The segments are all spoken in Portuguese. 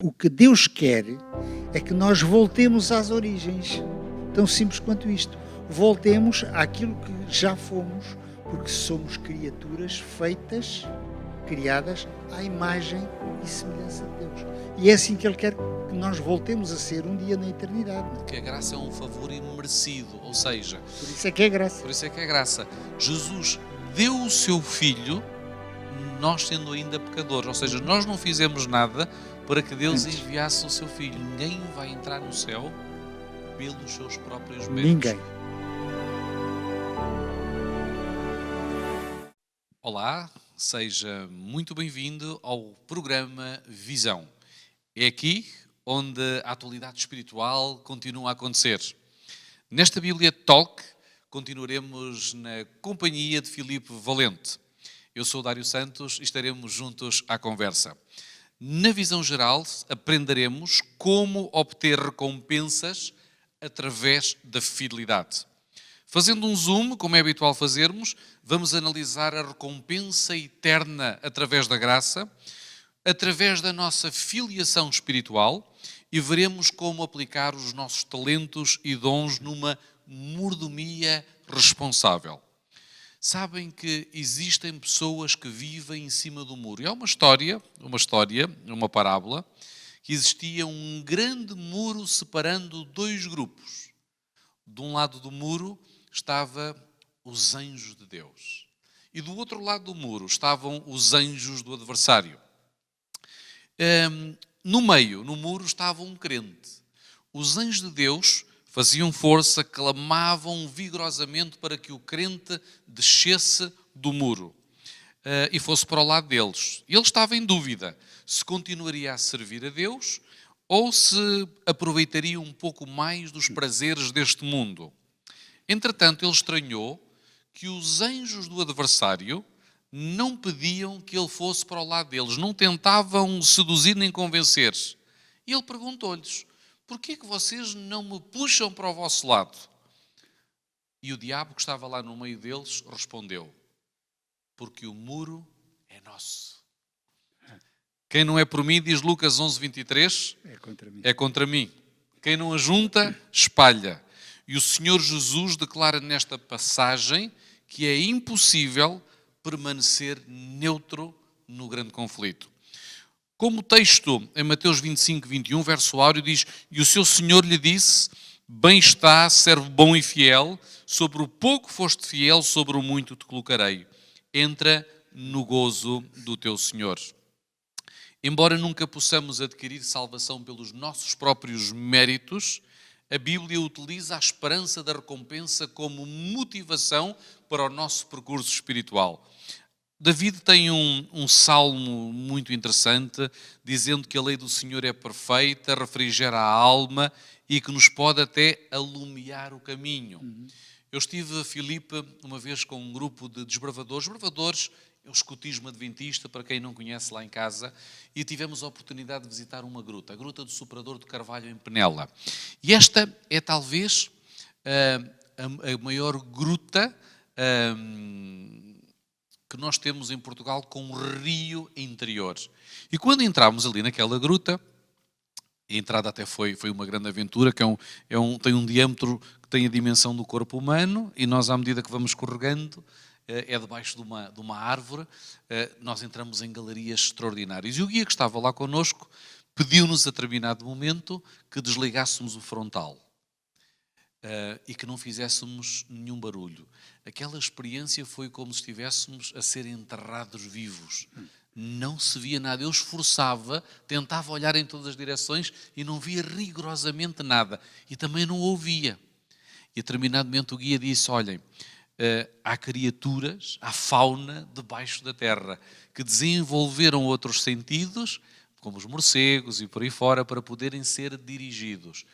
O que Deus quer é que nós voltemos às origens. Tão simples quanto isto. Voltemos àquilo que já fomos, porque somos criaturas feitas, criadas à imagem e semelhança de Deus. E é assim que Ele quer que nós voltemos a ser um dia na eternidade. Porque a graça é um favor imerecido, ou seja, Por isso é que é graça. por isso é que é graça. Jesus deu o seu Filho, nós sendo ainda pecadores, ou seja, nós não fizemos nada para que Deus Antes. enviasse o seu Filho. Ninguém vai entrar no céu pelos seus próprios méritos. Ninguém. Olá, seja muito bem-vindo ao programa Visão. É aqui onde a atualidade espiritual continua a acontecer. Nesta Bíblia Talk, continuaremos na companhia de Filipe Valente. Eu sou Dário Santos e estaremos juntos à conversa. Na visão geral, aprenderemos como obter recompensas através da fidelidade. Fazendo um zoom, como é habitual fazermos, vamos analisar a recompensa eterna através da graça, através da nossa filiação espiritual e veremos como aplicar os nossos talentos e dons numa mordomia responsável. Sabem que existem pessoas que vivem em cima do muro. E há uma parábola, que existia um grande muro separando dois grupos. De um lado do muro estavam os anjos de Deus. E do outro lado do muro estavam os anjos do adversário. No meio, no muro, estava um crente. Os anjos de Deus faziam força, clamavam vigorosamente para que o crente descesse do muro e fosse para o lado deles. Ele estava em dúvida se continuaria a servir a Deus ou se aproveitaria um pouco mais dos prazeres deste mundo. Entretanto, ele estranhou que os anjos do adversário não pediam que ele fosse para o lado deles, não tentavam seduzir nem convencer. E ele perguntou-lhes: porquê que vocês não me puxam para o vosso lado? E o diabo, que estava lá no meio deles, respondeu: porque o muro é nosso. Quem não é por mim, diz Lucas 11:23, é contra mim. Quem não ajunta, espalha. E o Senhor Jesus declara nesta passagem que é impossível permanecer neutro no grande conflito. Como o texto em Mateus 25:21, verso áureo, diz: e o seu Senhor lhe disse: bem está, servo bom e fiel, sobre o pouco foste fiel, sobre o muito te colocarei. Entra no gozo do teu Senhor. Embora nunca possamos adquirir salvação pelos nossos próprios méritos, a Bíblia utiliza a esperança da recompensa como motivação para o nosso percurso espiritual. David tem um salmo muito interessante, dizendo que a lei do Senhor é perfeita, refrigera a alma e que nos pode até alumiar o caminho. Eu estive, Filipe, uma vez com um grupo de desbravadores. Desbravadores é o escotismo adventista, para quem não conhece lá em casa, e tivemos a oportunidade de visitar uma gruta, a Gruta do Soprador de Carvalho, em Penela. E esta é talvez a maior gruta que nós temos em Portugal, com um rio interior. E quando entramos ali naquela gruta, a entrada até foi uma grande aventura, que tem um diâmetro que tem a dimensão do corpo humano, e nós, à medida que vamos escorregando, é debaixo de uma árvore, nós entramos em galerias extraordinárias. E o guia que estava lá connosco pediu-nos a determinado momento que desligássemos o frontal. E que não fizéssemos nenhum barulho. Aquela experiência foi como se estivéssemos a ser enterrados vivos. Não se via nada. Eu esforçava, tentava olhar em todas as direções e não via rigorosamente nada. E também não ouvia. E a determinado momento o guia disse: olhem, há criaturas, há fauna debaixo da terra que desenvolveram outros sentidos, como os morcegos e por aí fora, para poderem ser dirigidos.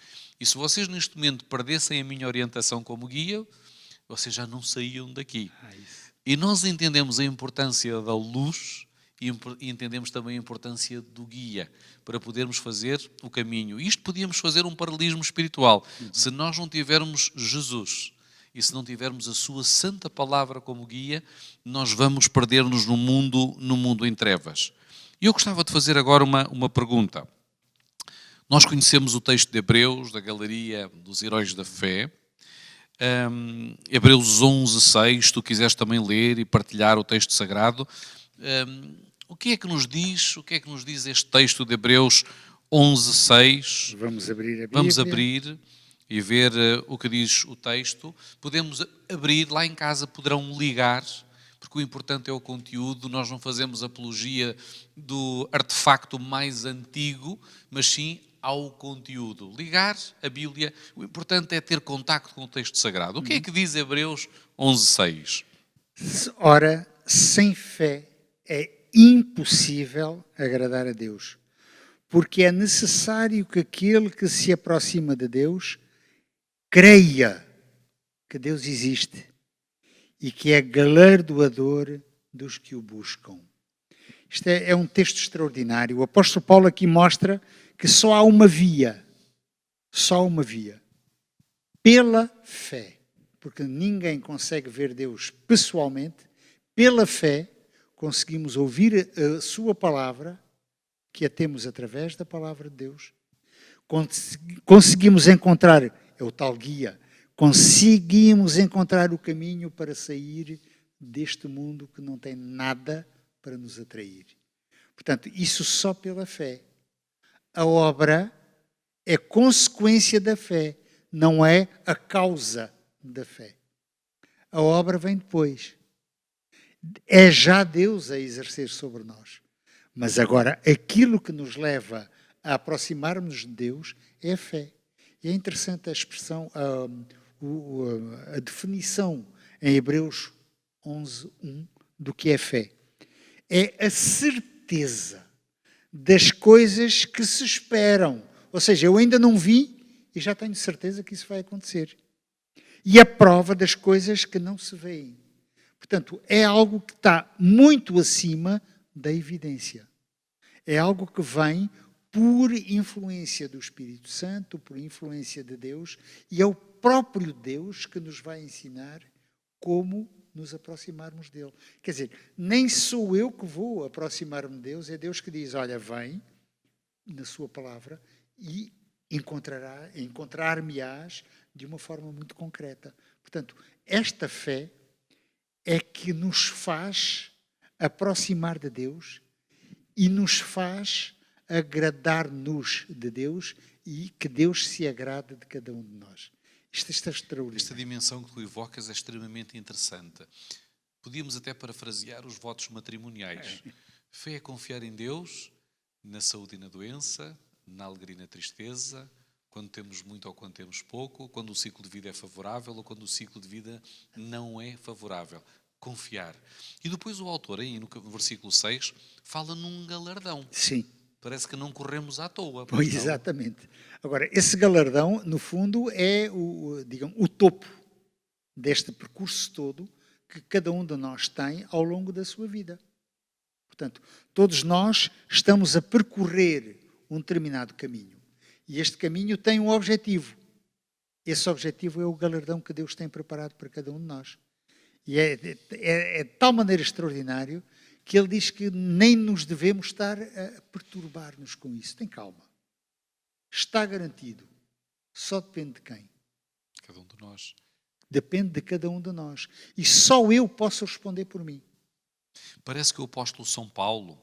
E se vocês neste momento perdessem a minha orientação como guia, vocês já não saíam daqui. E nós entendemos a importância da luz e entendemos também a importância do guia para podermos fazer o caminho. Isto podíamos fazer um paralelismo espiritual. Se nós não tivermos Jesus e se não tivermos a sua santa palavra como guia, nós vamos perder-nos no mundo em trevas. E eu gostava de fazer agora uma pergunta. Nós conhecemos o texto de Hebreus, da Galeria dos Heróis da Fé. Hebreus 11:6, se tu quiseres também ler e partilhar o texto sagrado. O que é que nos diz este texto de Hebreus 11:6? Vamos abrir a Bíblia. Vamos abrir e ver o que diz o texto. Podemos abrir, lá em casa poderão ligar, porque o importante é o conteúdo. Nós não fazemos apologia do artefacto mais antigo, mas sim ao conteúdo. Ligar a Bíblia, o importante é ter contacto com o texto sagrado. O que é que diz Hebreus 11:6? Ora, sem fé é impossível agradar a Deus, porque é necessário que aquele que se aproxima de Deus creia que Deus existe e que é galardoador dos que o buscam. Isto é um texto extraordinário. O apóstolo Paulo aqui mostra que só há uma via, pela fé, porque ninguém consegue ver Deus pessoalmente. Pela fé conseguimos ouvir a sua palavra, que a temos através da palavra de Deus. Conseguimos encontrar, é o tal guia, conseguimos encontrar o caminho para sair deste mundo que não tem nada para nos atrair. Portanto, isso só pela fé. A obra é consequência da fé, não é a causa da fé. A obra vem depois. É já Deus a exercer sobre nós. Mas agora, aquilo que nos leva a aproximarmos de Deus é a fé. E é interessante a expressão, a definição em Hebreus 11:1 do que é fé. É a certeza das coisas que se esperam. Ou seja, eu ainda não vi e já tenho certeza que isso vai acontecer. E a prova das coisas que não se veem. Portanto, é algo que está muito acima da evidência. É algo que vem por influência do Espírito Santo, por influência de Deus, e é o próprio Deus que nos vai ensinar como nos aproximarmos dele. Quer dizer, nem sou eu que vou aproximar-me de Deus, é Deus que diz, olha, vem na sua palavra e encontrar-me-ás de uma forma muito concreta. Portanto, esta fé é que nos faz aproximar de Deus e nos faz agradar-nos de Deus e que Deus se agrade de cada um de nós. Isto é extraordinário. Esta dimensão que tu evocas é extremamente interessante. Podíamos até parafrasear os votos matrimoniais. Fé é confiar em Deus, na saúde e na doença, na alegria e na tristeza, quando temos muito ou quando temos pouco, quando o ciclo de vida é favorável ou quando o ciclo de vida não é favorável. Confiar. E depois o autor, aí no versículo 6, fala num galardão. Sim. Parece que não corremos à toa. Pois, exatamente. Agora, esse galardão, no fundo, é o topo deste percurso todo que cada um de nós tem ao longo da sua vida. Portanto, todos nós estamos a percorrer um determinado caminho. E este caminho tem um objetivo. Esse objetivo é o galardão que Deus tem preparado para cada um de nós. E é de tal maneira extraordinário que ele diz que nem nos devemos estar a perturbar-nos com isso. Tem calma. Está garantido. Só depende de quem? Cada um de nós. Depende de cada um de nós. E só eu posso responder por mim. Parece que o apóstolo São Paulo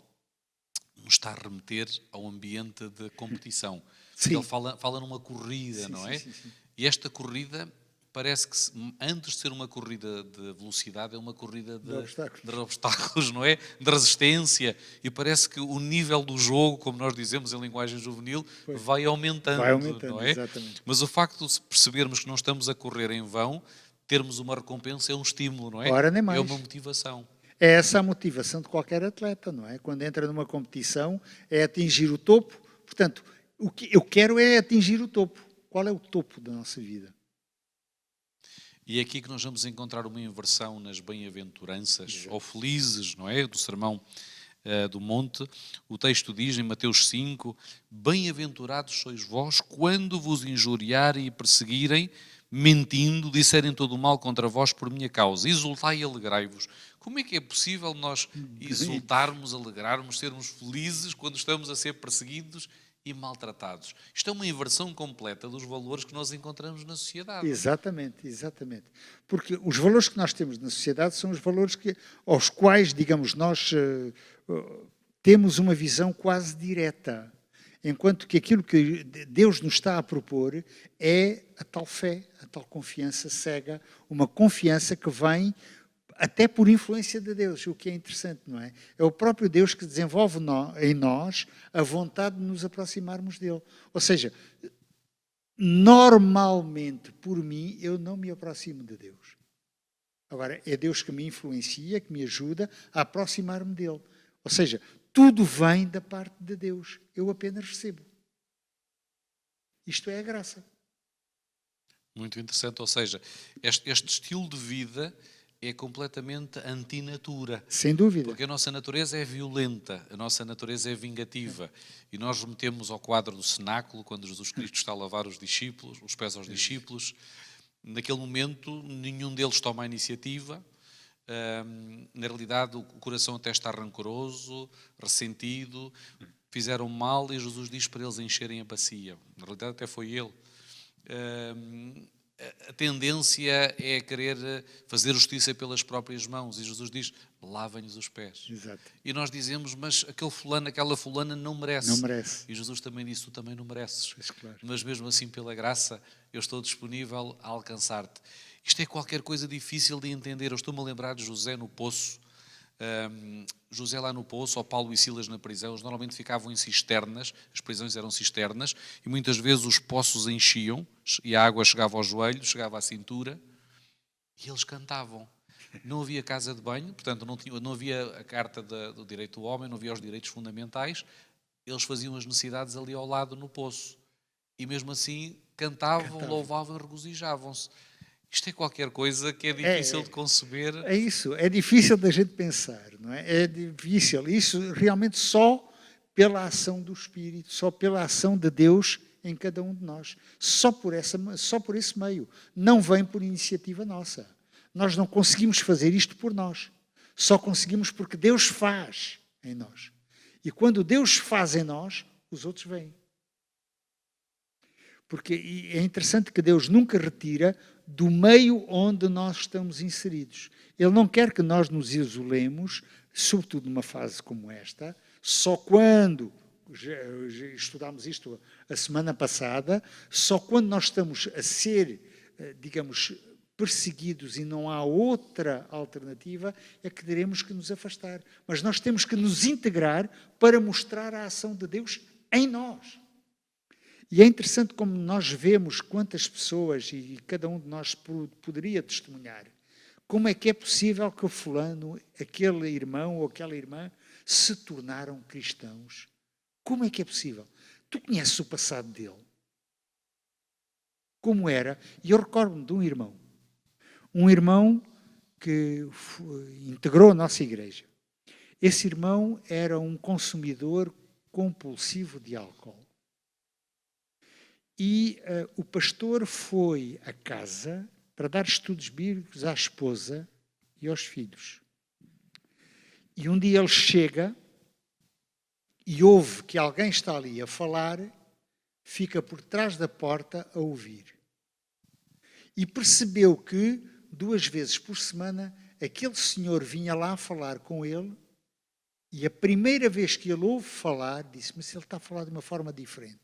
nos está a remeter ao ambiente de competição. Ele fala numa corrida, não é? Sim. E esta corrida parece que, antes de ser uma corrida de velocidade, é uma corrida de obstáculos, não é? De resistência. E parece que o nível do jogo, como nós dizemos em linguagem juvenil, vai aumentando, não é? Exatamente. Mas o facto de percebermos que não estamos a correr em vão, termos uma recompensa é um estímulo, não é? Ora, nem mais. É uma motivação. É essa a motivação de qualquer atleta, não é? Quando entra numa competição, é atingir o topo. Portanto, o que eu quero é atingir o topo. Qual é o topo da nossa vida? E é aqui que nós vamos encontrar uma inversão nas bem-aventuranças, ou felizes, não é? Do Sermão do Monte. O texto diz em Mateus 5, bem-aventurados sois vós quando vos injuriarem e perseguirem, mentindo, disserem todo o mal contra vós por minha causa. Exultai e alegrai-vos. Como é que é possível nós exultarmos, alegrarmos, sermos felizes quando estamos a ser perseguidos e maltratados. Isto é uma inversão completa dos valores que nós encontramos na sociedade. Exatamente, exatamente. Porque os valores que nós temos na sociedade são os valores aos quais, digamos, nós temos uma visão quase direta. Enquanto que aquilo que Deus nos está a propor é a tal fé, a tal confiança cega, uma confiança que vem até por influência de Deus, o que é interessante, não é? É o próprio Deus que desenvolve em nós a vontade de nos aproximarmos dele. Ou seja, normalmente, por mim, eu não me aproximo de Deus. Agora, é Deus que me influencia, que me ajuda a aproximar-me dele. Ou seja, tudo vem da parte de Deus. Eu apenas recebo. Isto é a graça. Muito interessante. Ou seja, este estilo de vida é completamente antinatura. Sem dúvida. Porque a nossa natureza é violenta, a nossa natureza é vingativa. E nós remetemos ao quadro do cenáculo, quando Jesus Cristo está a lavar os pés aos discípulos. Naquele momento, nenhum deles toma a iniciativa. Na realidade, o coração até está rancoroso, ressentido, fizeram mal e Jesus diz para eles encherem a bacia. Na realidade, até foi ele. A tendência é querer fazer justiça pelas próprias mãos e Jesus diz, lavem-lhes os pés. Exato. E nós dizemos, mas aquele fulano, aquela fulana não merece. Não merece. E Jesus também disse, tu também não mereces. Claro. Mas mesmo assim, pela graça, eu estou disponível a alcançar-te. Isto é qualquer coisa difícil de entender. Eu estou-me a lembrar de José no poço. José lá no poço, ou Paulo e Silas na prisão, eles normalmente ficavam em cisternas, as prisões eram cisternas, e muitas vezes os poços enchiam, e a água chegava aos joelhos, chegava à cintura, e eles cantavam. Não havia casa de banho, portanto não havia a carta do direito do homem, não havia os direitos fundamentais, eles faziam as necessidades ali ao lado no poço. E mesmo assim cantavam, louvavam e regozijavam-se. Isto é qualquer coisa que é difícil de conceber. É isso, é difícil da gente pensar, não é? É difícil. Isso realmente só pela ação do Espírito, só pela ação de Deus em cada um de nós. Só por esse meio. Não vem por iniciativa nossa. Nós não conseguimos fazer isto por nós. Só conseguimos porque Deus faz em nós. E quando Deus faz em nós, os outros vêm. Porque é interessante que Deus nunca retira do meio onde nós estamos inseridos. Ele não quer que nós nos isolemos, sobretudo numa fase como esta, só quando, já estudámos isto a semana passada, só quando nós estamos a ser, digamos, perseguidos e não há outra alternativa, é que teremos que nos afastar. Mas nós temos que nos integrar para mostrar a ação de Deus em nós. E é interessante como nós vemos quantas pessoas, e cada um de nós poderia testemunhar, como é que é possível que o fulano, aquele irmão ou aquela irmã, se tornaram cristãos. Como é que é possível? Tu conheces o passado dele? Como era? E eu recordo-me de um irmão que integrou a nossa igreja. Esse irmão era um consumidor compulsivo de álcool. E o pastor foi a casa para dar estudos bíblicos à esposa e aos filhos. E um dia ele chega e ouve que alguém está ali a falar, fica por trás da porta a ouvir. E percebeu que 2 vezes por semana aquele senhor vinha lá falar com ele e a primeira vez que ele ouve falar, disse, mas ele está a falar de uma forma diferente.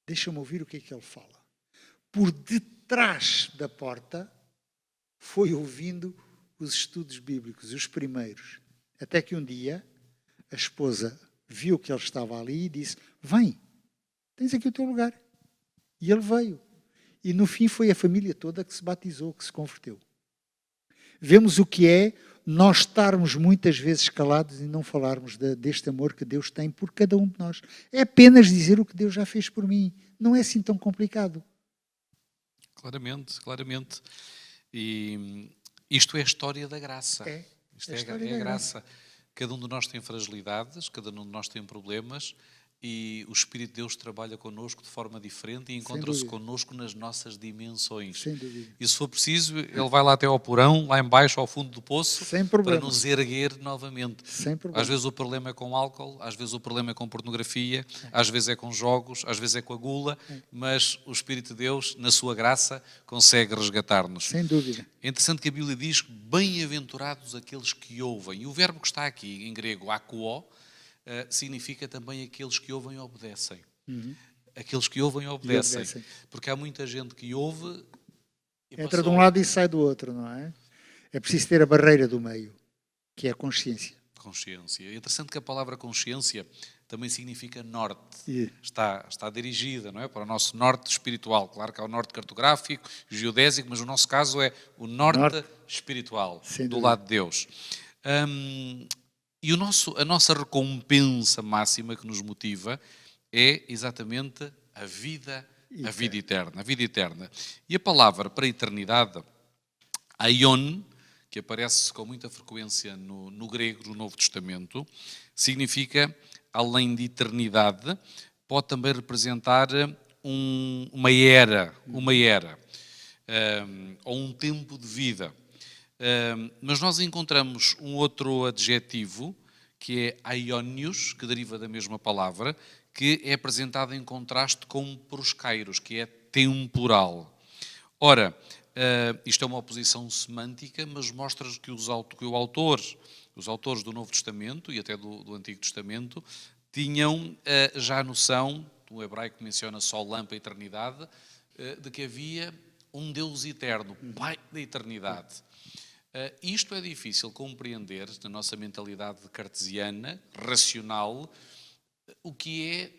Deixa-me ouvir o que é que ele fala. Por detrás da porta, foi ouvindo os estudos bíblicos, os primeiros. Até que um dia, a esposa viu que ele estava ali e disse, vem, tens aqui o teu lugar. E ele veio. E no fim foi a família toda que se batizou, que se converteu. Vemos o que é nós estarmos muitas vezes calados e não falarmos deste amor que Deus tem por cada um de nós. É apenas dizer o que Deus já fez por mim. Não é assim tão complicado. Claramente, claramente. E isto é a história da graça. Isto é a graça. Cada um de nós tem fragilidades, cada um de nós tem problemas, e o Espírito de Deus trabalha connosco de forma diferente e Sem encontra-se dúvida. connosco nas nossas dimensões. Sem dúvida. E se for preciso, ele vai lá até ao porão, lá embaixo, ao fundo do poço, Sem para problema. nos erguer novamente. Sem Às problema. vezes o problema é com álcool, às vezes o problema é com pornografia, às vezes é com jogos, às vezes é com a gula, mas o Espírito de Deus, na sua graça, consegue resgatar-nos. Sem dúvida. É interessante que a Bíblia diz bem-aventurados aqueles que ouvem. E o verbo que está aqui em grego, akuo, significa também aqueles que ouvem e obedecem. Aqueles que ouvem e obedecem. obedecem. Porque há muita gente que ouve e Entra passou. de um lado e sai do outro, não é? É preciso ter a barreira do meio, que é a consciência. Consciência. É interessante que a palavra consciência também significa norte. E- Está dirigida, não é, para o nosso norte espiritual. Claro que há o norte cartográfico, geodésico, mas no nosso caso é o norte espiritual, Sem do dúvida. lado de Deus. E a nossa recompensa máxima que nos motiva é exatamente a vida eterna. A vida eterna. E a palavra para a eternidade, aion, que aparece com muita frequência no grego, no Novo Testamento, significa, além de eternidade, pode também representar uma era, ou um tempo de vida. Mas nós encontramos um outro adjetivo, que é aionios, que deriva da mesma palavra, que é apresentado em contraste com proskairos, que é temporal. Ora, isto é uma oposição semântica, mas mostra que os autores do Novo Testamento e até do Antigo Testamento tinham já a noção, o hebraico menciona só lampa a eternidade, de que havia um Deus eterno, Pai da eternidade. Isto é difícil compreender na nossa mentalidade cartesiana, racional, o que é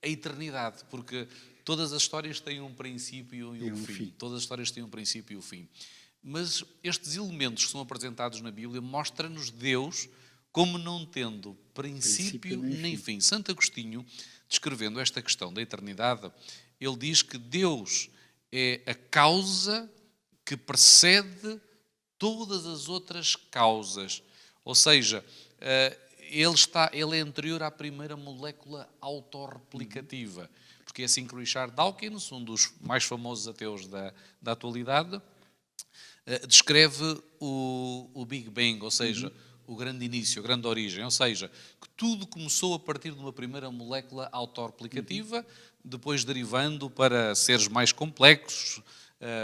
a eternidade, porque todas as histórias têm um princípio e um fim. Todas as histórias têm um princípio e um fim. Mas estes elementos que são apresentados na Bíblia mostram-nos Deus como não tendo princípio nem fim. Santo Agostinho, descrevendo esta questão da eternidade, ele diz que Deus é a causa que precede todas as outras causas. Ou seja, ele é anterior à primeira molécula autorreplicativa. Porque é assim que Richard Dawkins, um dos mais famosos ateus da atualidade, descreve o Big Bang, ou seja, o grande início, a grande origem. Ou seja, que tudo começou a partir de uma primeira molécula autorreplicativa, depois derivando para seres mais complexos,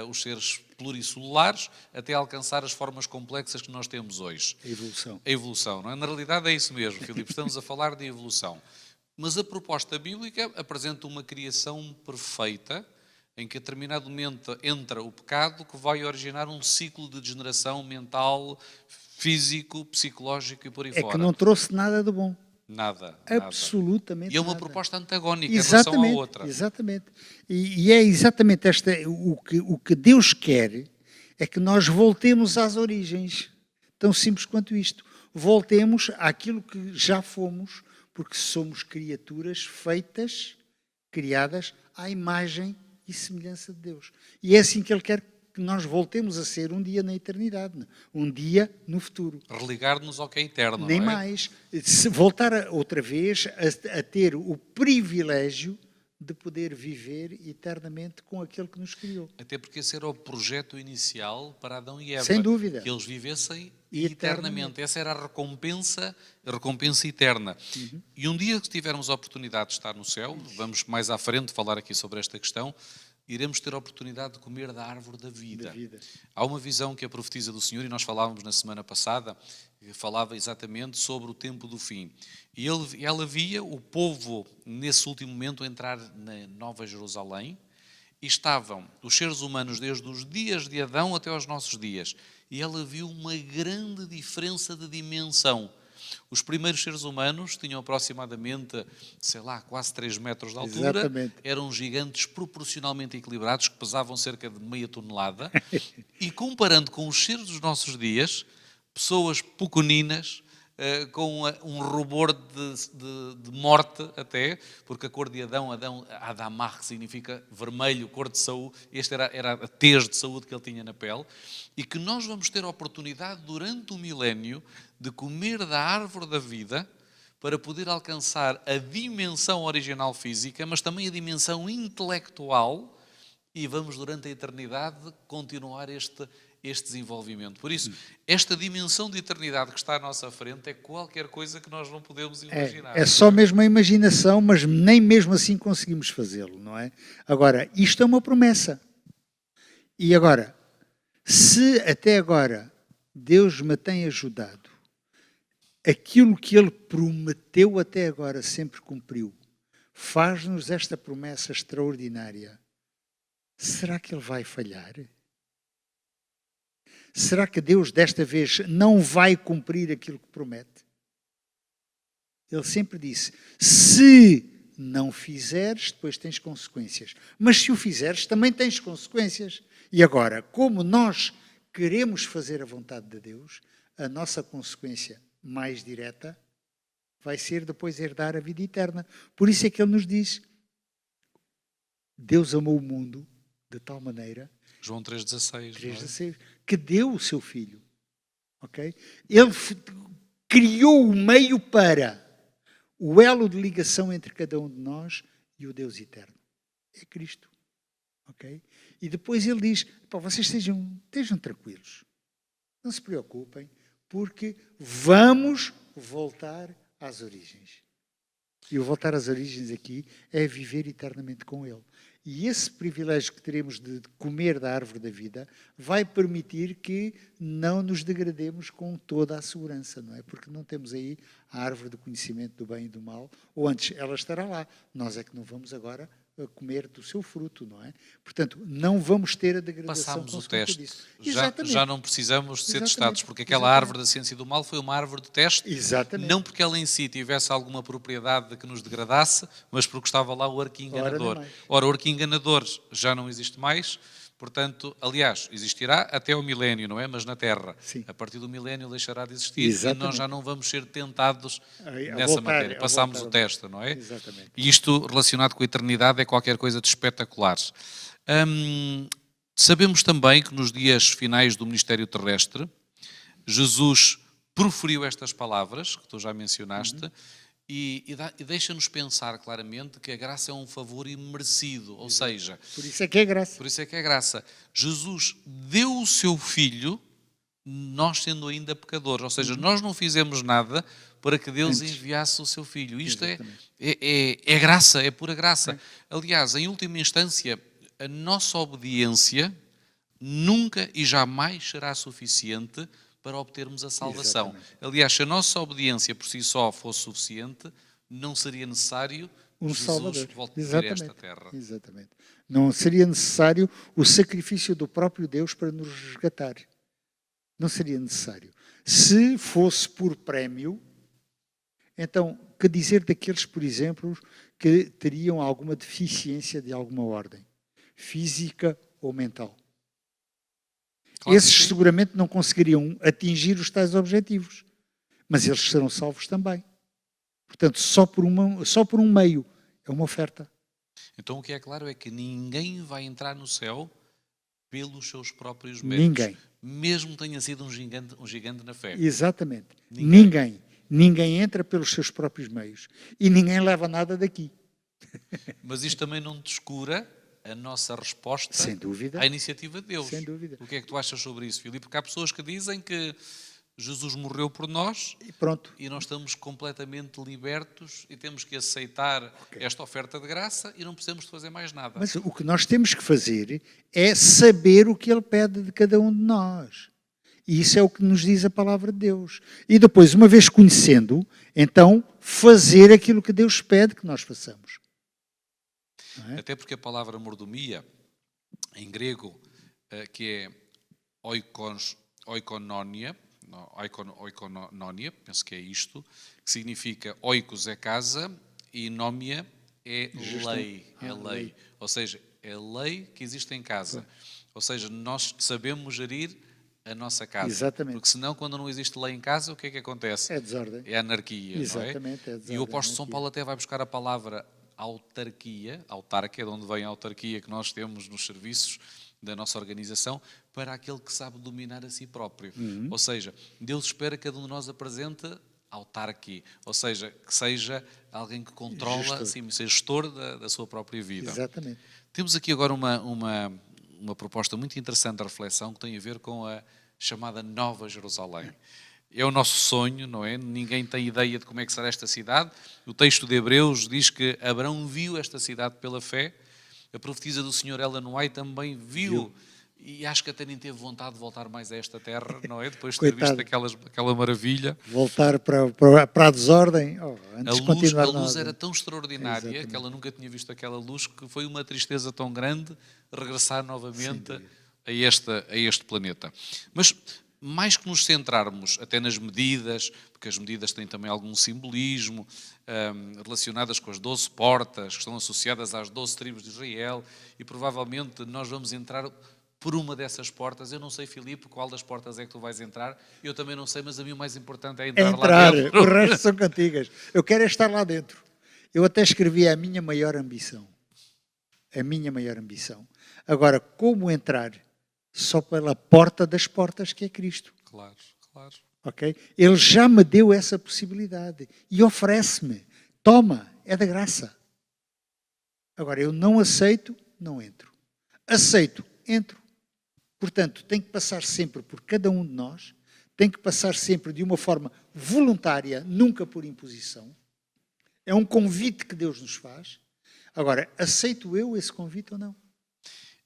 os seres pluricelulares, até alcançar as formas complexas que nós temos hoje. A evolução, não é? Na realidade é isso mesmo, Filipe, estamos a falar de evolução. Mas a proposta bíblica apresenta uma criação perfeita, em que a determinado momento entra o pecado, que vai originar um ciclo de degeneração mental, físico, psicológico e por aí fora. É que não trouxe nada de bom. Nada. Absolutamente nada. E é uma proposta antagónica em relação à outra. Exatamente. E é exatamente o que Deus quer é que nós voltemos às origens. Tão simples quanto isto. Voltemos àquilo que já fomos, porque somos criaturas feitas, criadas à imagem e semelhança de Deus. E é assim que Ele quer que nós voltemos a ser um dia na eternidade, um dia no futuro. Religar-nos ao que é eterno, Nem não é? mais. Se voltar outra vez a ter o privilégio de poder viver eternamente com aquele que nos criou. Até porque esse era o projeto inicial para Adão e Eva. Sem dúvida. Que eles vivessem Eternamente. eternamente. Essa era a recompensa eterna. E um dia que tivermos a oportunidade de estar no céu, vamos mais à frente falar aqui sobre esta questão, iremos ter a oportunidade de comer da árvore da vida. Há uma visão que a profetiza do Senhor, e nós falávamos na semana passada, que falava exatamente sobre o tempo do fim. E ela via o povo, nesse último momento, entrar na Nova Jerusalém, e estavam os seres humanos desde os dias de Adão até aos nossos dias. E ela viu uma grande diferença de dimensão. Os primeiros seres humanos tinham aproximadamente, quase 3 metros de altura. Exatamente. Eram gigantes proporcionalmente equilibrados, que pesavam cerca de meia tonelada. E comparando com os seres dos nossos dias, pessoas pequeninas, com um rubor de morte até, porque a cor de Adamar, que significa vermelho, cor de saúde, era a tez de saúde que ele tinha na pele, e que nós vamos ter a oportunidade durante o milénio de comer da árvore da vida, para poder alcançar a dimensão original física, mas também a dimensão intelectual, e vamos durante a eternidade continuar este desenvolvimento. Por isso, esta dimensão de eternidade que está à nossa frente é qualquer coisa que nós não podemos imaginar. É só mesmo a imaginação, mas nem mesmo assim conseguimos fazê-lo, não é? Agora, isto é uma promessa. E agora, se até agora Deus me tem ajudado, aquilo que Ele prometeu até agora sempre cumpriu, faz-nos esta promessa extraordinária. Será que Ele vai falhar? Será que Deus desta vez não vai cumprir aquilo que promete? Ele sempre disse, se não fizeres, depois tens consequências. Mas se o fizeres, também tens consequências. E agora, como nós queremos fazer a vontade de Deus, a nossa consequência mais direta vai ser depois herdar a vida eterna. Por isso é que Ele nos diz, Deus amou o mundo de tal maneira, João 3,16, que deu o seu Filho. Okay? Ele criou o meio para o elo de ligação entre cada um de nós e o Deus eterno. É Cristo. Okay? E depois Ele diz, vocês estejam tranquilos. Não se preocupem, porque vamos voltar às origens. E o voltar às origens aqui é viver eternamente com Ele. E esse privilégio que teremos de comer da árvore da vida vai permitir que não nos degrademos com toda a segurança, não é? Porque não temos aí a árvore do conhecimento do bem e do mal, ou antes ela estará lá. Nós é que não vamos agora comer do seu fruto, não é? Portanto, não vamos ter a degradação passámos o teste. Disso. Já não precisamos de ser testados, porque aquela árvore da ciência e do mal foi uma árvore de teste, não porque ela em si tivesse alguma propriedade de que nos degradasse, mas porque estava lá o arco enganador. Ora, o arco enganador já não existe mais, portanto, aliás, existirá até ao milénio, não é? Mas na Terra. Sim. A partir do milénio deixará de existir e nós já não vamos ser tentados nessa matéria. Passámos o teste, não é? Exatamente. E isto relacionado com a eternidade é qualquer coisa de espetacular. Sabemos também que nos dias finais do ministério terrestre, Jesus proferiu estas palavras, que tu já mencionaste, e deixa-nos pensar claramente que a graça é um favor imerecido, ou seja... Por isso é que é graça. Por isso é que é graça. Jesus deu o seu Filho, nós sendo ainda pecadores, ou seja, nós não fizemos nada para que Deus enviasse o seu Filho. Isto é graça, é pura graça. Aliás, em última instância, a nossa obediência nunca e jamais será suficiente para obtermos a salvação. Exatamente. Aliás, se a nossa obediência por si só fosse suficiente, não seria necessário Jesus Salvador. Volte a esta terra. Exatamente. Não seria necessário o sacrifício do próprio Deus para nos resgatar. Não seria necessário. Se fosse por prémio, então, que dizer daqueles, por exemplo, que teriam alguma deficiência de alguma ordem, física ou mental? Claro. Esses seguramente não conseguiriam atingir os tais objetivos, mas eles serão salvos também. Portanto, só por um meio, é uma oferta. Então o que é claro é que ninguém vai entrar no céu pelos seus próprios méritos. Ninguém. Mesmo tenha sido um gigante na fé. Exatamente. Ninguém entra pelos seus próprios meios. E ninguém leva nada daqui. Mas isto também não descura a nossa resposta sem dúvida, à iniciativa de Deus. Sem dúvida. O que é que tu achas sobre isso, Filipe? Porque há pessoas que dizem que Jesus morreu por nós e pronto. E nós estamos completamente libertos e temos que aceitar esta oferta de graça e não precisamos de fazer mais nada. Mas o que nós temos que fazer é saber o que Ele pede de cada um de nós. E isso é o que nos diz a palavra de Deus. E depois, uma vez conhecendo, então fazer aquilo que Deus pede que nós façamos. É? Até porque a palavra mordomia, em grego, que é oikononia, penso que é isto, que significa oikos é casa e nómia é lei, lei. Ou seja, é lei que existe em casa. Ou seja, nós sabemos gerir a nossa casa. Exatamente. Porque senão, quando não existe lei em casa, o que é que acontece? É desordem. É anarquia, exatamente, não é? É desordem, e o apóstolo São Paulo até vai buscar a palavra autarquia, de onde vem a autarquia que nós temos nos serviços da nossa organização, para aquele que sabe dominar a si próprio. Ou seja, Deus espera que cada um de nós apresente autarquia, ou seja, que seja alguém que controla, Gestor. sim, seja gestor da sua própria vida. Exatamente. Temos aqui agora uma proposta muito interessante de reflexão que tem a ver com a chamada Nova Jerusalém. É o nosso sonho, não é? Ninguém tem ideia de como é que será esta cidade. O texto de Hebreus diz que Abraão viu esta cidade pela fé. A profetisa do Sr. Ellen White também viu. E acho que até nem teve vontade de voltar mais a esta terra, não é? Depois de ter visto aquela maravilha. Voltar para a desordem, antes de continuar A na luz ordem. era tão extraordinária Exatamente. que ela nunca tinha visto aquela luz, que foi uma tristeza tão grande regressar novamente a este planeta. Mas mais que nos centrarmos até nas medidas, porque as medidas têm também algum simbolismo, relacionadas com as 12 portas, que estão associadas às 12 tribos de Israel, e provavelmente nós vamos entrar por uma dessas portas. Eu não sei, Filipe, qual das portas é que tu vais entrar. Eu também não sei, mas a mim o mais importante é entrar lá dentro. O resto são cantigas. Eu quero é estar lá dentro. Eu até escrevi a minha maior ambição. A minha maior ambição. Agora, como entrar? Só pela porta das portas, que é Cristo. Claro, claro. Ok? Ele já me deu essa possibilidade e oferece-me. Toma, é da graça. Agora, eu não aceito, não entro. Aceito, entro. Portanto, tem que passar sempre por cada um de nós, tem que passar sempre de uma forma voluntária, nunca por imposição. É um convite que Deus nos faz. Agora, aceito eu esse convite ou não?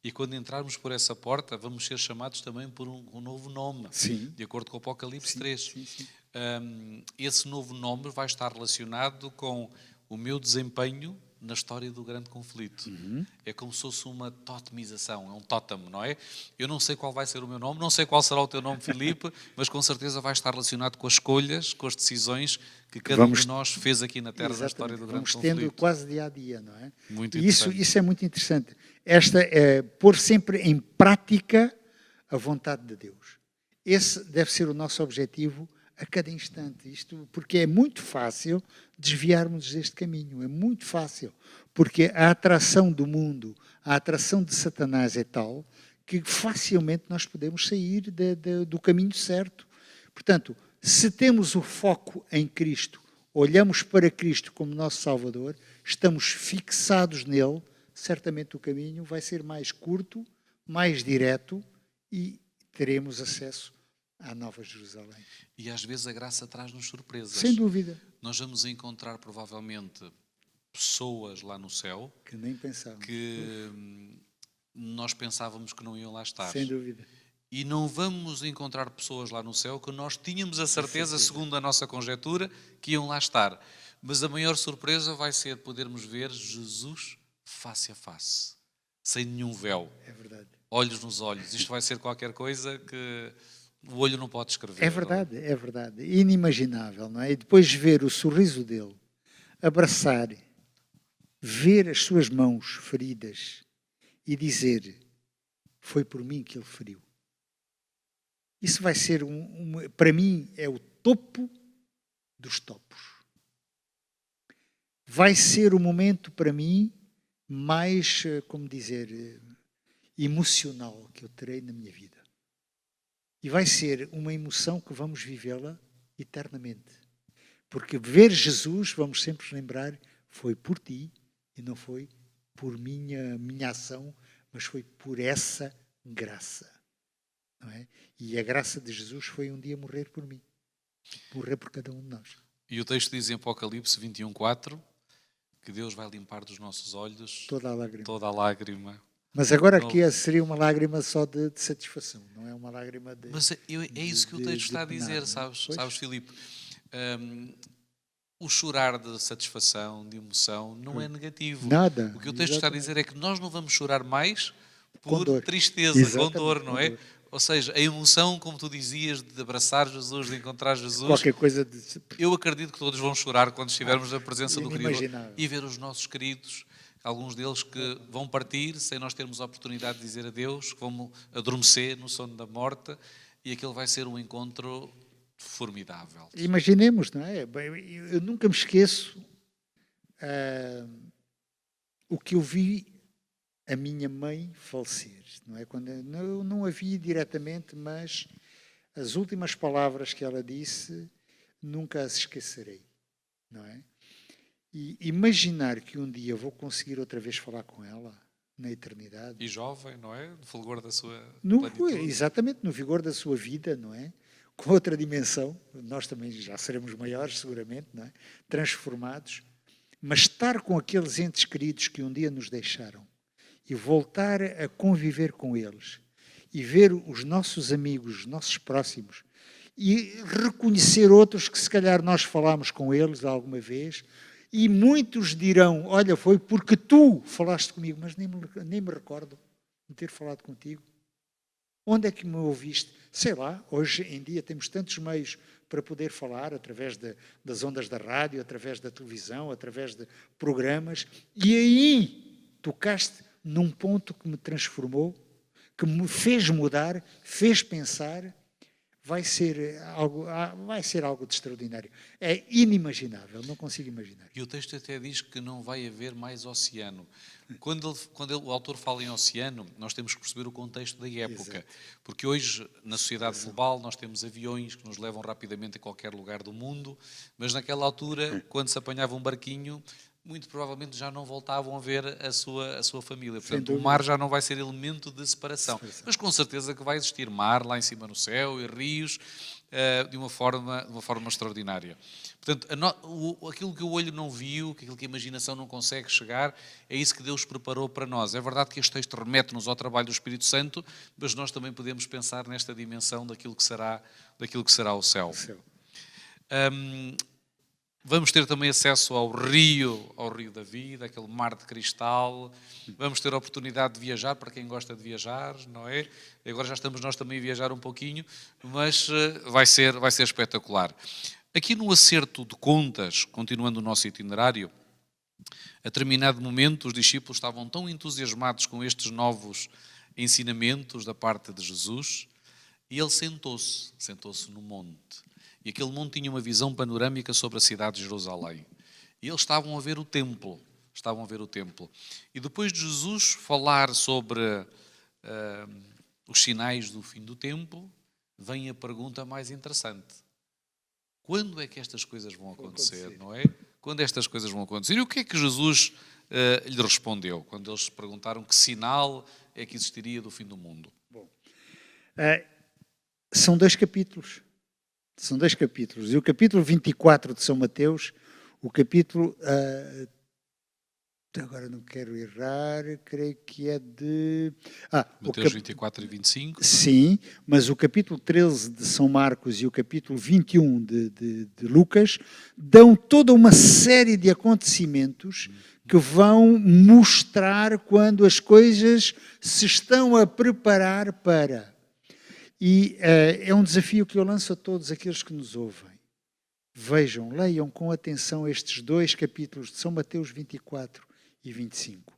E quando entrarmos por essa porta, vamos ser chamados também por um novo nome, Sim. de acordo com o Apocalipse 3. Sim. Esse novo nome vai estar relacionado com o meu desempenho na história do grande conflito. É como se fosse uma totemização, é um tótem, não é? Eu não sei qual vai ser o meu nome, não sei qual será o teu nome, Filipe, mas com certeza vai estar relacionado com as escolhas, com as decisões que cada um de nós fez aqui na Terra na história do grande conflito. Vamos tendo quase dia a dia, não é? Muito e interessante. isso é muito interessante. Pôr sempre em prática a vontade de Deus. Esse deve ser o nosso objetivo a cada instante. Isto porque é muito fácil desviarmos deste caminho. É muito fácil. Porque a atração do mundo, a atração de Satanás é tal que facilmente nós podemos sair do caminho certo. Portanto, se temos o foco em Cristo, olhamos para Cristo como nosso Salvador, estamos fixados nele, certamente o caminho vai ser mais curto, mais direto e teremos acesso à Nova Jerusalém. E às vezes a graça traz-nos surpresas. Sem dúvida. Nós vamos encontrar provavelmente pessoas lá no céu que nem pensávamos. Que nós pensávamos que não iam lá estar. Sem dúvida. E não vamos encontrar pessoas lá no céu que nós tínhamos a certeza, segundo a nossa conjectura, que iam lá estar. Mas a maior surpresa vai ser podermos ver Jesus face a face, sem nenhum véu. É verdade. Olhos nos olhos. Isto vai ser qualquer coisa que o olho não pode escrever. É verdade, é verdade. Inimaginável, não é? E depois ver o sorriso dele, abraçar, ver as suas mãos feridas e dizer, foi por mim que ele feriu. Isso vai ser, para mim, é o topo dos topos. Vai ser o momento, para mim, mais, como dizer, emocional que eu terei na minha vida. E vai ser uma emoção que vamos vivê-la eternamente. Porque ver Jesus, vamos sempre lembrar, foi por ti e não foi por minha ação, mas foi por essa graça. Não é? E a graça de Jesus foi um dia morrer por mim. Morrer por cada um de nós. E o texto diz em Apocalipse 21:4 que Deus vai limpar dos nossos olhos toda a lágrima. Mas agora aqui seria uma lágrima só de satisfação, não é uma lágrima de... Mas é isso que o texto está a dizer, sabes Filipe? O chorar de satisfação, de emoção, não é negativo. Nada. O que o texto está a dizer é que nós não vamos chorar mais por dor. tristeza, com dor, não é? Ou seja, a emoção, como tu dizias, de abraçar Jesus, de encontrar Jesus. Qualquer coisa de... Eu acredito que todos vão chorar quando estivermos na presença do Criador inimaginável. E ver os nossos queridos, alguns deles que vão partir sem nós termos a oportunidade de dizer adeus, que vão adormecer no sono da morte, e aquele vai ser um encontro formidável. Imaginemos, não é? Eu nunca me esqueço o que eu vi a minha mãe falecer, não é? Quando eu não a vi diretamente, mas as últimas palavras que ela disse nunca as esquecerei, não é? E imaginar que um dia vou conseguir outra vez falar com ela, na eternidade. E jovem, não é? No fulgor da sua plenitude. Exatamente, no vigor da sua vida, não é? Com outra dimensão, nós também já seremos maiores, seguramente, não é? Transformados, mas estar com aqueles entes queridos que um dia nos deixaram e voltar a conviver com eles e ver os nossos amigos, os nossos próximos, e reconhecer outros que se calhar nós falámos com eles alguma vez, e muitos dirão, olha, foi porque tu falaste comigo, mas nem me recordo de ter falado contigo. Onde é que me ouviste? Sei lá, hoje em dia temos tantos meios para poder falar, através das ondas da rádio, através da televisão, através de programas, e aí tocaste num ponto que me transformou, que me fez mudar, fez pensar. Vai ser algo de extraordinário. É inimaginável, não consigo imaginar. E o texto até diz que não vai haver mais oceano. Quando o autor fala em oceano, nós temos que perceber o contexto da época. Exato. Porque hoje, na sociedade global, nós temos aviões que nos levam rapidamente a qualquer lugar do mundo, mas naquela altura, quando se apanhava um barquinho, muito provavelmente já não voltavam a ver a sua família. Portanto, o mar já não vai ser elemento de separação. Mas com certeza que vai existir mar lá em cima no céu e rios de uma forma extraordinária. Portanto, aquilo que o olho não viu, aquilo que a imaginação não consegue chegar, é isso que Deus preparou para nós. É verdade que este texto remete-nos ao trabalho do Espírito Santo, mas nós também podemos pensar nesta dimensão daquilo que será o céu. Vamos ter também acesso ao rio da vida, aquele mar de cristal. Vamos ter a oportunidade de viajar, para quem gosta de viajar, não é? Agora já estamos nós também a viajar um pouquinho, mas vai ser espetacular. Aqui no acerto de contas, continuando o nosso itinerário, a determinado momento os discípulos estavam tão entusiasmados com estes novos ensinamentos da parte de Jesus, e ele sentou-se no monte. E aquele monte tinha uma visão panorâmica sobre a cidade de Jerusalém. E eles estavam a ver o templo. E depois de Jesus falar sobre os sinais do fim do tempo, vem a pergunta mais interessante. Quando é que estas coisas vão acontecer, não é? Quando estas coisas vão acontecer? E o que é que Jesus lhe respondeu, quando eles perguntaram que sinal é que existiria do fim do mundo? Bom, são dois capítulos. E o capítulo 24 de São Mateus, o capítulo... agora não quero errar, creio que é de... Mateus 24 e 25. Sim, mas o capítulo 13 de São Marcos e o capítulo 21 de Lucas dão toda uma série de acontecimentos que vão mostrar quando as coisas se estão a preparar para... E é um desafio que eu lanço a todos aqueles que nos ouvem. Vejam, leiam com atenção estes dois capítulos de São Mateus 24 e 25.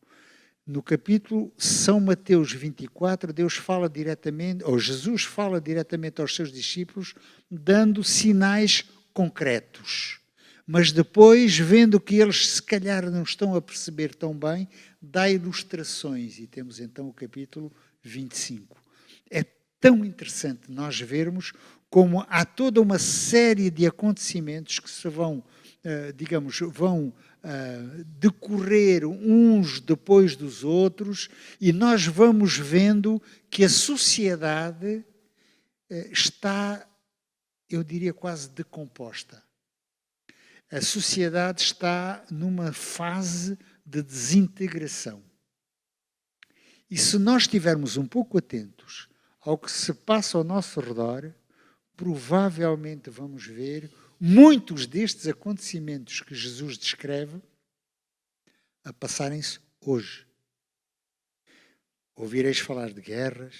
No capítulo São Mateus 24, Deus fala diretamente, ou Jesus fala diretamente aos seus discípulos, dando sinais concretos. Mas depois, vendo que eles se calhar não estão a perceber tão bem, dá ilustrações. E temos então o capítulo 25. É tão interessante nós vermos como há toda uma série de acontecimentos que se vão, decorrer uns depois dos outros, e nós vamos vendo que a sociedade está, eu diria, quase decomposta. A sociedade está numa fase de desintegração. E se nós estivermos um pouco atentos ao que se passa ao nosso redor, provavelmente vamos ver muitos destes acontecimentos que Jesus descreve a passarem-se hoje. Ouvireis falar de guerras,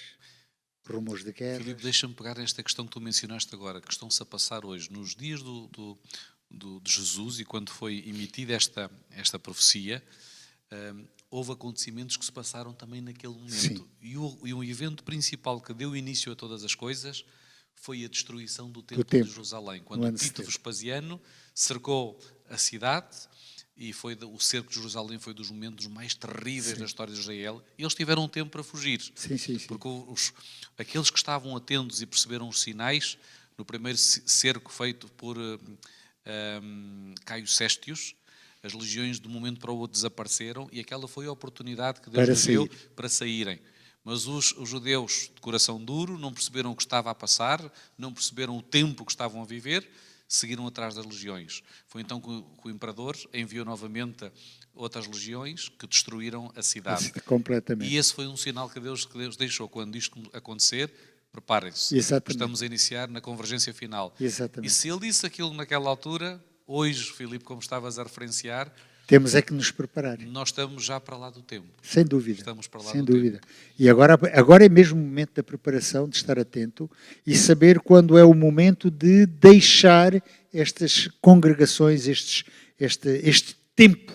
rumores de guerras. Filipe, deixa-me pegar esta questão que tu mencionaste agora, que estão-se a passar hoje. Nos dias de Jesus, e quando foi emitida esta profecia, houve acontecimentos que se passaram também naquele momento. E o evento principal que deu início a todas as coisas foi a destruição do Templo de Jerusalém. Quando Tito Vespasiano cercou a cidade, e o cerco de Jerusalém foi dos momentos mais terríveis da história de Israel, e eles tiveram tempo para fugir. Sim. Porque aqueles que estavam atentos e perceberam os sinais no primeiro cerco feito por Caio Céstius, as legiões de um momento para o outro desapareceram e aquela foi a oportunidade que Deus lhes deu para saírem. Mas os judeus de coração duro não perceberam o que estava a passar, não perceberam o tempo que estavam a viver, seguiram atrás das legiões. Foi então que o imperador enviou novamente outras legiões que destruíram a cidade. Completamente. E esse foi um sinal que Deus deixou. Quando isto acontecer, preparem-se. Estamos a iniciar na convergência final. Exatamente. E se ele disse aquilo naquela altura, hoje, Filipe, como estavas a referenciar, temos é que nos preparar. Nós estamos já para lá do tempo. Sem dúvida. Estamos para lá sem do dúvida. tempo. E agora é mesmo o momento da preparação, de estar atento e saber quando é o momento de deixar estas congregações, este tempo,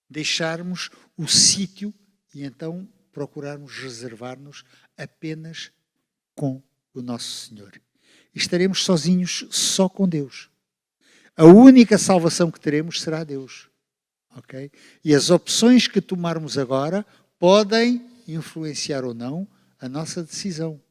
deixarmos o sítio e então procurarmos reservar-nos apenas com o nosso Senhor. E estaremos sozinhos só com Deus. A única salvação que teremos será Deus. Okay? E as opções que tomarmos agora podem influenciar ou não a nossa decisão.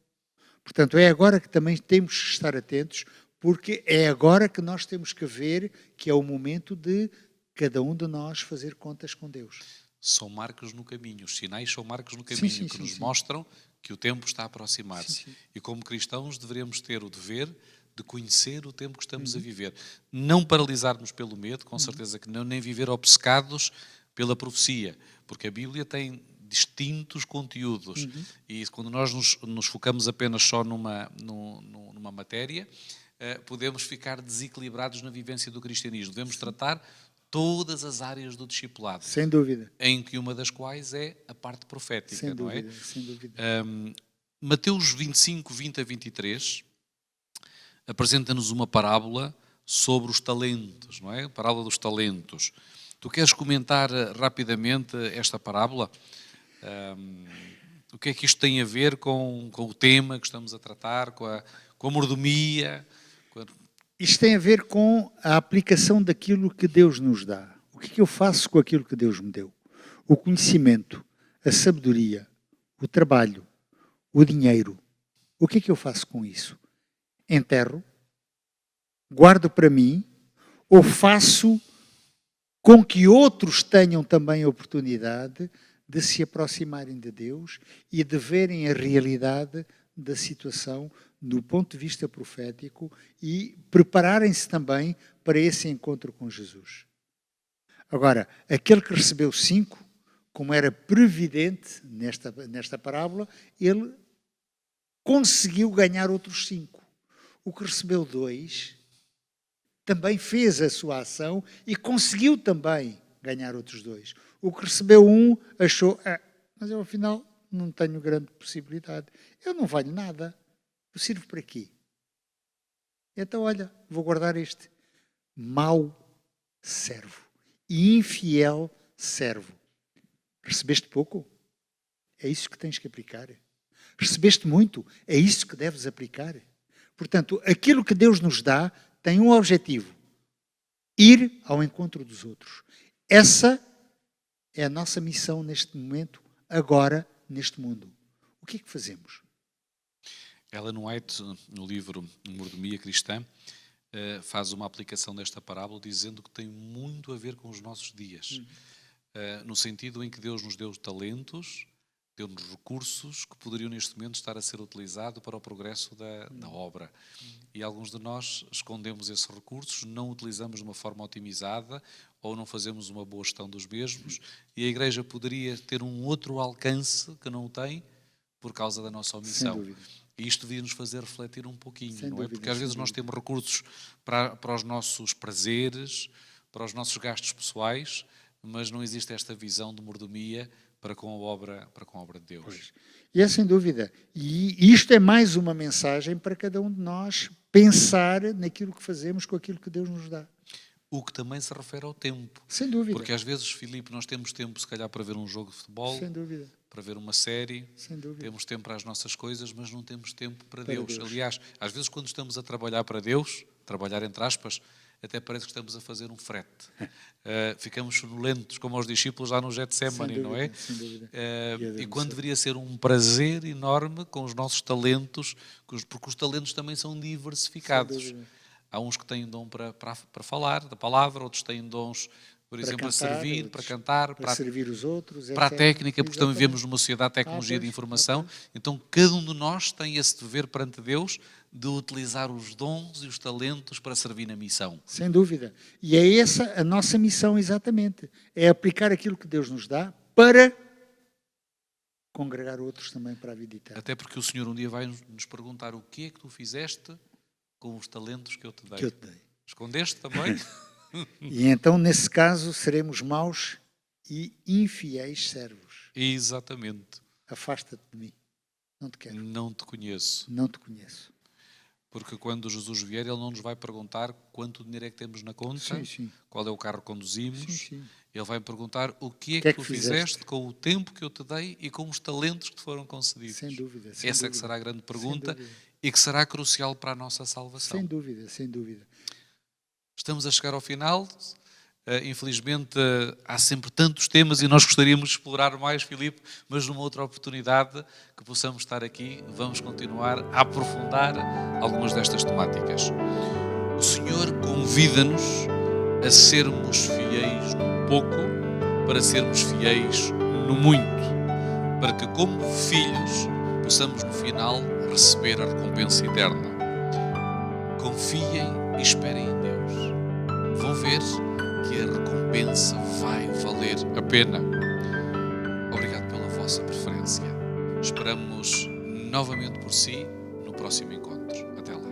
Portanto, é agora que também temos que estar atentos, porque é agora que nós temos que ver que é o momento de cada um de nós fazer contas com Deus. São marcos no caminho, os sinais são marcos no caminho que nos mostram que o tempo está a aproximar-se. E como cristãos deveríamos ter o dever de conhecer o tempo que estamos a viver. Não paralisarmos pelo medo, com certeza que não, nem viver obcecados pela profecia, porque a Bíblia tem distintos conteúdos e quando nós nos focamos apenas só numa matéria, podemos ficar desequilibrados na vivência do cristianismo. Devemos tratar todas as áreas do discipulado. Sem dúvida. Em que uma das quais é a parte profética, sem não dúvida, é? Sem dúvida. Mateus 25, 20 a 23 apresenta-nos uma parábola sobre os talentos, não é? A parábola dos talentos. Tu queres comentar rapidamente esta parábola? O que é que isto tem a ver com o tema que estamos a tratar, com a mordomia? Isto tem a ver com a aplicação daquilo que Deus nos dá. O que é que eu faço com aquilo que Deus me deu? O conhecimento, a sabedoria, o trabalho, o dinheiro. O que é que eu faço com isso? Enterro, guardo para mim, ou faço com que outros tenham também a oportunidade de se aproximarem de Deus e de verem a realidade da situação do ponto de vista profético e prepararem-se também para esse encontro com Jesus. Agora, aquele que recebeu 5, como era previdente nesta parábola, ele conseguiu ganhar outros 5. O que recebeu 2 também fez a sua ação e conseguiu também ganhar outros 2. O que recebeu 1 achou, mas eu afinal não tenho grande possibilidade. Eu não valho nada. Eu sirvo para quê? Então, olha, vou guardar este. Mau servo e infiel servo. Recebeste pouco? É isso que tens que aplicar. Recebeste muito? É isso que deves aplicar. Portanto, aquilo que Deus nos dá tem um objetivo: ir ao encontro dos outros. Essa é a nossa missão neste momento, agora, neste mundo. O que é que fazemos? Ellen White, no livro Mordomia Cristã, faz uma aplicação desta parábola dizendo que tem muito a ver com os nossos dias. No sentido em que Deus nos deu talentos, deu-nos recursos que poderiam neste momento estar a ser utilizados para o progresso da obra. E alguns de nós escondemos esses recursos, não utilizamos de uma forma otimizada ou não fazemos uma boa gestão dos mesmos, e a Igreja poderia ter um outro alcance que não tem por causa da nossa omissão. E isto devia nos fazer refletir um pouquinho, não é? Porque às vezes nós temos recursos para os nossos prazeres, para os nossos gastos pessoais, mas não existe esta visão de mordomia para com a obra de Deus. Pois. E é sem dúvida. E isto é mais uma mensagem para cada um de nós pensar naquilo que fazemos com aquilo que Deus nos dá. O que também se refere ao tempo. Sem dúvida. Porque às vezes, Filipe, nós temos tempo se calhar para ver um jogo de futebol, sem dúvida, para ver uma série, sem dúvida, temos tempo para as nossas coisas, mas não temos tempo para Deus. Aliás, às vezes quando estamos a trabalhar para Deus, trabalhar entre aspas, até parece que estamos a fazer um frete. Ficamos sonolentos, como os discípulos lá no Getsemane, não é? Sem dúvida. E quando deveria ser um prazer enorme com os nossos talentos, porque os talentos também são diversificados. Há uns que têm dom para falar da palavra, outros têm dons, por exemplo, para servir, para cantar, para servir os outros, para a etc. técnica, porque também Exatamente. vivemos numa sociedade de tecnologia de informação. Então, cada um de nós tem esse dever perante Deus de utilizar os dons e os talentos para servir na missão. Sem dúvida. E é essa a nossa missão, exatamente. É aplicar aquilo que Deus nos dá para congregar outros também para a vida eterna. Até porque o Senhor um dia vai nos perguntar o que é que tu fizeste com os talentos que eu te dei. Que eu te dei. Escondeste também? E então, nesse caso, seremos maus e infiéis servos. Exatamente. Afasta-te de mim. Não te quero. Não te conheço. Não te conheço. Porque quando Jesus vier, Ele não nos vai perguntar quanto dinheiro é que temos na conta, Sim. qual é o carro que conduzimos. Sim. Ele vai perguntar o que é que tu fizeste com o tempo que eu te dei e com os talentos que te foram concedidos. Sem dúvida. Essa é que será a grande pergunta e que será crucial para a nossa salvação. Sem dúvida, sem dúvida. Estamos a chegar ao final. Infelizmente, há sempre tantos temas e nós gostaríamos de explorar mais, Filipe, mas numa outra oportunidade que possamos estar aqui, vamos continuar a aprofundar algumas destas temáticas. O Senhor convida-nos a sermos fiéis no pouco para sermos fiéis no muito, para que, como filhos, possamos no final receber a recompensa eterna. Confiem e esperem em Deus. Vão ver que a recompensa vai valer a pena. Obrigado pela vossa preferência. Esperamos novamente por si no próximo encontro. Até lá.